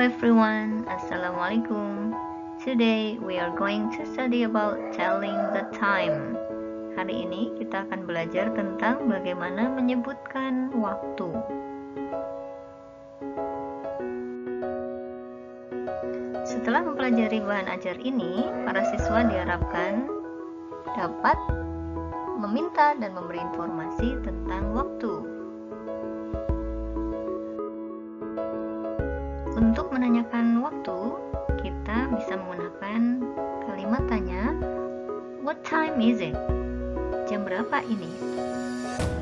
everyone, Assalamualaikum. Today we are going to study about telling the time. Hari ini kita akan belajar tentang bagaimana menyebutkan waktu. Setelah mempelajari bahan ajar ini, para siswa diharapkan dapat meminta dan memberi informasi tentang waktu. Untuk menanyakan waktu, kita bisa menggunakan kalimat tanya, "What time is it?" Jam berapa ini?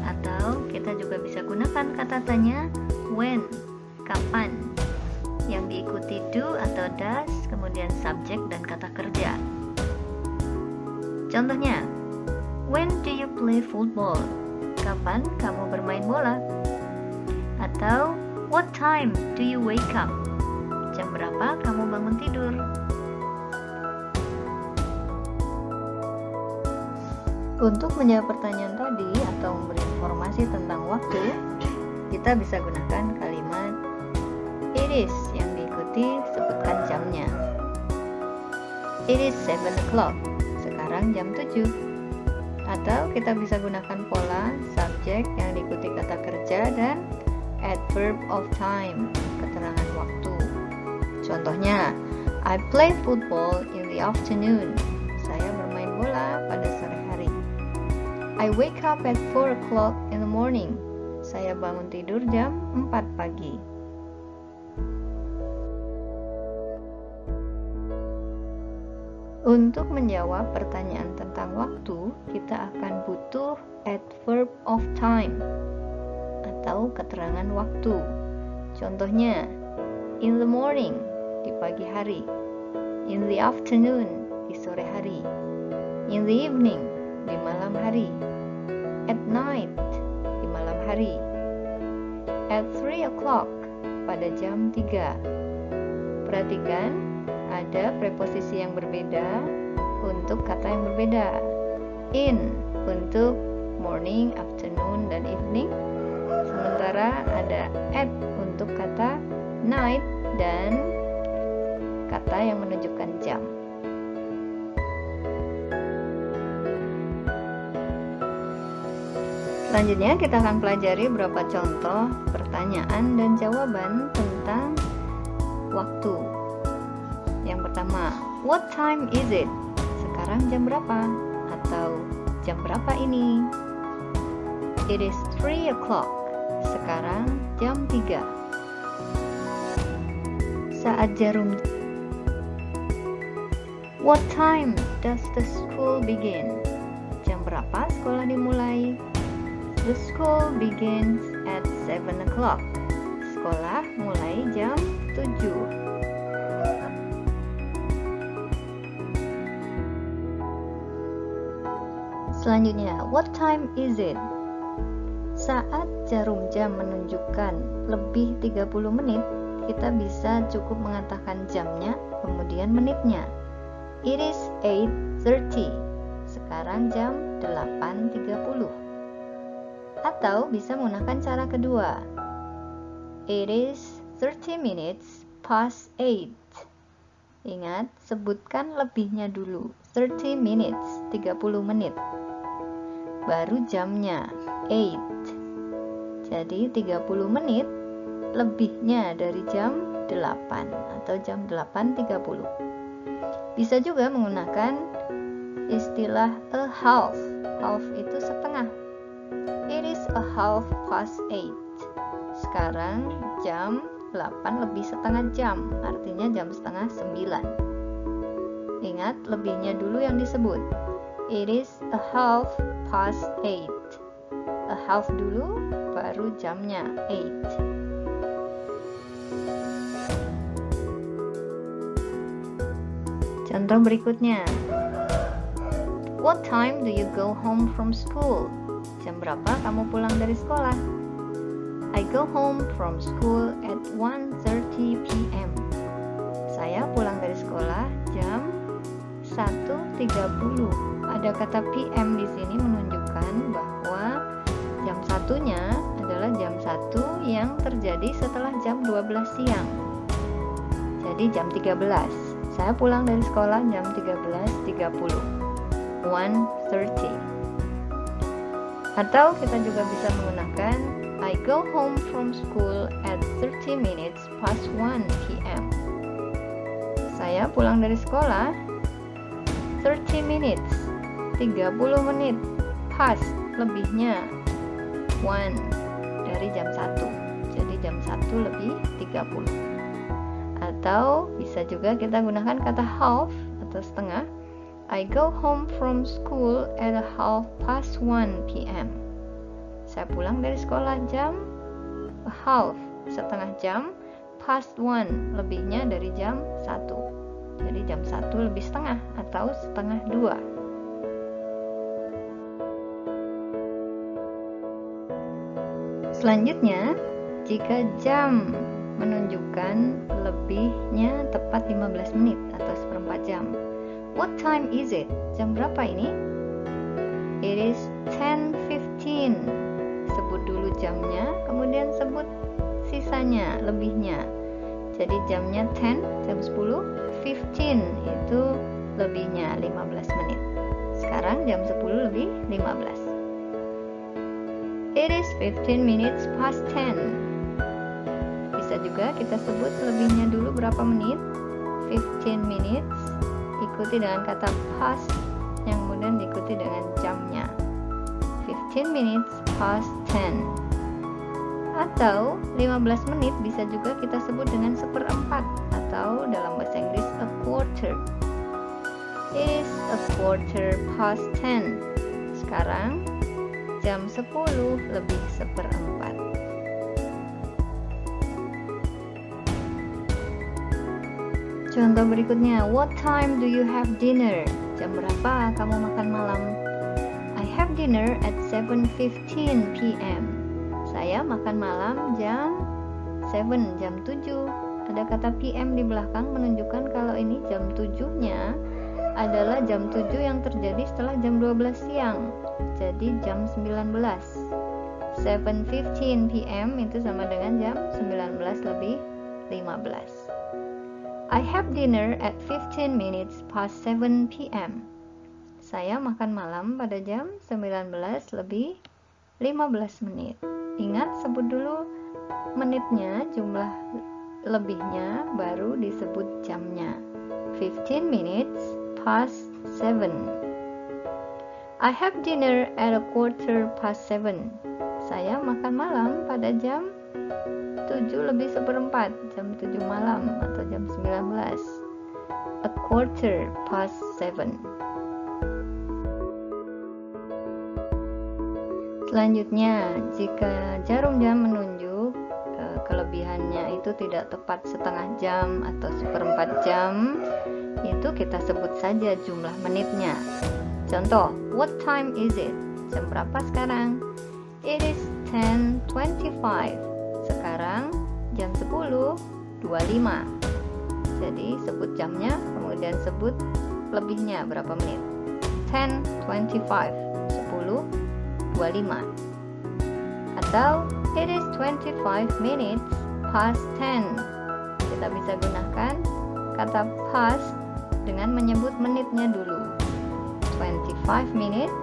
Atau kita juga bisa gunakan kata tanya, "When?" Kapan? Yang diikuti do atau does, kemudian subjek dan kata kerja. Contohnya, "When do you play football?" Kapan kamu bermain bola? Atau, "What time do you wake up?" Jam berapa kamu bangun tidur? Untuk menjawab pertanyaan tadi atau memberi informasi tentang waktu, kita bisa gunakan kalimat it is yang diikuti sebutkan jamnya. It is 7 o'clock. Sekarang jam 7. Atau kita bisa gunakan pola subjek yang diikuti kata kerja dan adverb of time, keterangan waktu. Contohnya, I play football in the afternoon. Saya bermain bola pada sore hari. I wake up at 4 o'clock in the morning. Saya bangun tidur jam 4 pagi. Untuk menjawab pertanyaan tentang waktu, kita akan butuh adverb of time atau keterangan waktu. Contohnya, in the morning, di pagi hari. In the afternoon, di sore hari. In the evening, di malam hari. At night, di malam hari. At 3 o'clock, pada jam 3. Perhatikan, ada preposisi yang berbeda untuk kata yang berbeda. In, untuk morning, afternoon, dan evening. Sementara ada at untuk kata night dan kata yang menunjukkan jam. Selanjutnya kita akan pelajari beberapa contoh pertanyaan dan jawaban tentang waktu. Yang pertama, what time is it? Sekarang jam berapa? Atau jam berapa ini? It is 3 o'clock. Sekarang jam 3. Saat jarum. What time does the school begin? Jam berapa sekolah dimulai? The school begins at 7 o'clock. Sekolah mulai jam 7. Selanjutnya, what time is it? Saat jarum jam menunjukkan lebih 30 menit, kita bisa cukup mengatakan jamnya, kemudian menitnya. It is 8:30. Sekarang jam 8:30. Atau bisa menggunakan cara kedua. It is 30 minutes past 8. Ingat, sebutkan lebihnya dulu. 30 minutes, 30 menit. Baru jamnya, 8. Jadi 30 menit lebihnya dari jam 8 atau jam 8:30. Bisa juga menggunakan istilah a half. Half itu setengah. It is a half past 8. Sekarang jam 8 lebih setengah jam, artinya jam setengah 9. Ingat, lebihnya dulu yang disebut. It is a half past 8. A half dulu, baru jamnya 8. Contoh berikutnya. What time do you go home from school? Jam berapa kamu pulang dari sekolah? I go home from school at 1:30 p.m. Saya pulang dari sekolah jam 1:30. Ada kata PM di sini menunjukkan bahwa jam satunya adalah jam 1 yang terjadi setelah jam 12 siang. Jadi jam 13. Saya pulang dari sekolah jam 13.30. 1:30. Atau kita juga bisa menggunakan I go home from school at 30 minutes past 1 p.m. Saya pulang dari sekolah 30 minutes, 30 menit, past, lebihnya 1, dari jam 1. Jadi jam 1 lebih 30. Atau bisa juga kita gunakan kata half atau setengah. I go home from school at 1:30 p.m. Saya pulang dari sekolah jam half, setengah jam, past 1, lebihnya dari jam 1. Jadi jam 1 lebih setengah atau setengah 2. Selanjutnya, jika jam menunjukkan lebihnya tepat 15 menit atau seperempat jam. What time is it? Jam berapa ini? It is 10:15. Sebut dulu jamnya, kemudian sebut sisanya, lebihnya. Jadi jamnya 10, jam 10, 15 itu lebihnya 15 menit. Sekarang jam 10 lebih 15. It is 15 minutes past 10. Bisa juga kita sebut lebihnya dulu berapa menit. 15 minutes, ikuti dengan kata past, yang kemudian diikuti dengan jamnya. 15 minutes past 10. Atau 15 menit bisa juga kita sebut dengan seperempat, atau dalam bahasa Inggris a quarter. It is a quarter past 10. Sekarang jam 10 lebih seperempat. Contoh berikutnya, what time do you have dinner? Jam berapa kamu makan malam? I have dinner at 7:15 p.m. Saya makan malam jam 7, jam 7. Ada kata PM di belakang menunjukkan kalau ini jam 7-nya adalah jam 7 yang terjadi setelah jam 12 siang. Jadi jam 19. 7:15 p.m. itu sama dengan jam 19 lebih 15. I have dinner at 15 minutes past 7 p.m. Saya makan malam pada jam 19 lebih 15 menit. Ingat, sebut dulu menitnya, jumlah lebihnya, baru disebut jamnya. 15 minutes past 7. I have dinner at 7:15. Saya makan malam pada jam 7 lebih seperempat, jam 7 malam atau jam 19. 7:15. Selanjutnya, jika jarum jam menunjuk kelebihannya itu tidak tepat setengah jam atau seperempat jam, itu kita sebut saja jumlah menitnya. Contoh, what time is it? Jam berapa sekarang? It is 10:25. Sekarang jam 10:25. Jadi sebut jamnya, kemudian sebut lebihnya berapa menit. 10:25, 10:25. Atau it is 25 minutes past 10. Kita bisa gunakan kata past dengan menyebut menitnya dulu. 25 minutes,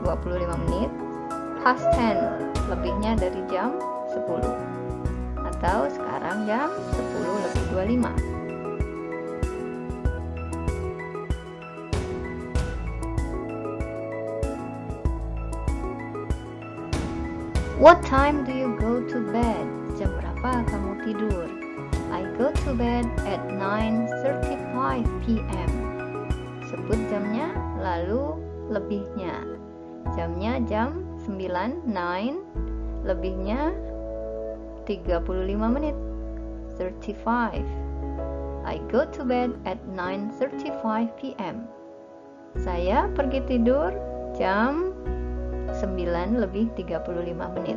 25 menit, past 10, lebihnya dari jam 10. Atau sekarang jam 10 lebih 25. What time do you go to bed? Jam berapa kamu tidur? I go to bed at 9:35 p.m. Sebut jamnya, lalu lebihnya. Jamnya jam 9, 9, lebihnya 35 menit, 35. I go to bed at 9:35 p.m. Saya pergi tidur jam 9 lebih 35 menit.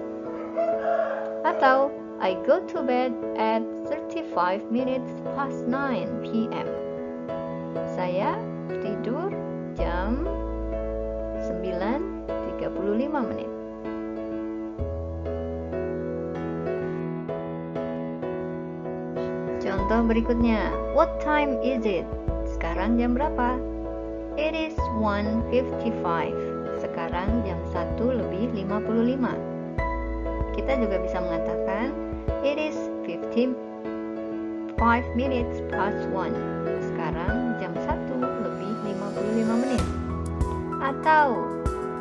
Atau I go to bed at 35 minutes past 9 p.m. Saya tidur jam 9:35 menit. Contoh Contoh berikutnya, what time is it? Sekarang jam berapa? It is 1:55. Sekarang jam 1:55. Kita juga bisa mengatakan it is 55 minutes past 1. Sekarang jam 1:55 menit. Atau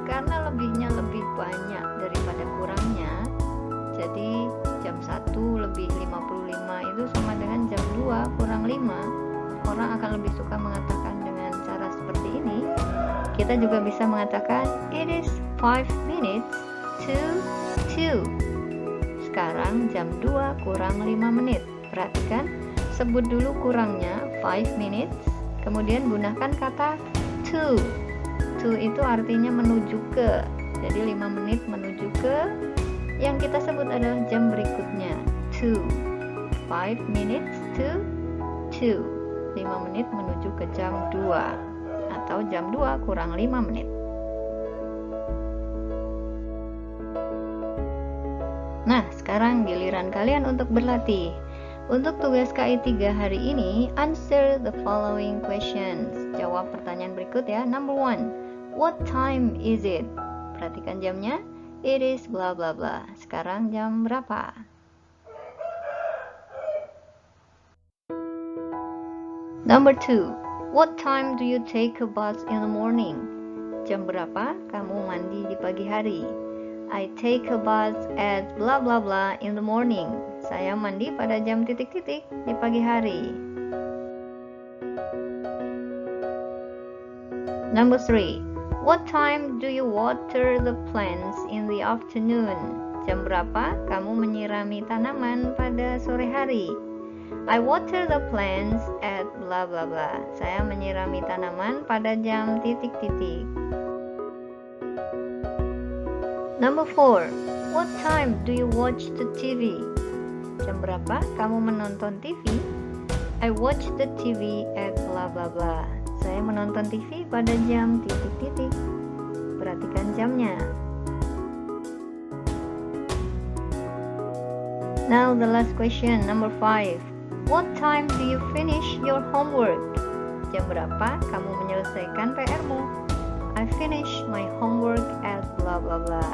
karena lebihnya lebih banyak daripada kurangnya, jadi jam 1:55 itu sama dengan jam 2 kurang 5. Orang akan lebih suka mengatakan dengan cara seperti ini. Kita juga bisa mengatakan it is 5 minutes to 2. Sekarang jam 2 kurang 5 menit. Perhatikan, sebut dulu kurangnya 5 minutes, kemudian gunakan kata to. To itu artinya menuju ke. Jadi 5 menit menuju ke yang kita sebut adalah jam berikutnya, 2. 5 minutes to 2. 5 menit menuju ke jam 2 atau jam 2 kurang 5 menit. Nah, sekarang giliran kalian untuk berlatih. Untuk tugas KI3 hari ini, answer the following questions. Jawab pertanyaan berikut ya. Number 1. What time is it? Perhatikan jamnya. It is bla bla bla. Sekarang jam berapa? Number 2. What time do you take a bath in the morning? Jam berapa kamu mandi di pagi hari? I take a bath at bla bla bla in the morning. Saya mandi pada jam titik-titik di pagi hari. Number 3. What time do you water the plants in the afternoon? Jam berapa kamu menyirami tanaman pada sore hari? I water the plants at bla bla bla. Saya menyirami tanaman pada jam titik-titik. Number 4. What time do you watch the TV? Jam berapa kamu menonton TV? I watch the TV at bla bla bla. Saya menonton TV pada jam titik-titik. Perhatikan jamnya. Now the last question, number 5. What time do you finish your homework? Jam berapa kamu menyelesaikan PR-mu? I finish my homework at bla bla bla.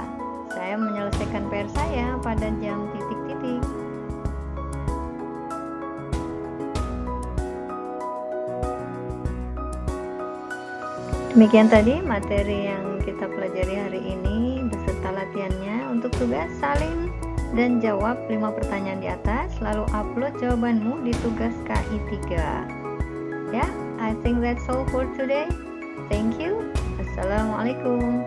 Saya menyelesaikan PR saya pada jam titik-titik. Demikian tadi materi yang kita pelajari hari ini beserta latihannya. Untuk tugas, salin dan jawab 5 pertanyaan di atas, lalu upload jawabanmu di tugas KI3. Ya, I think that's all for today. Thank you. Assalamualaikum.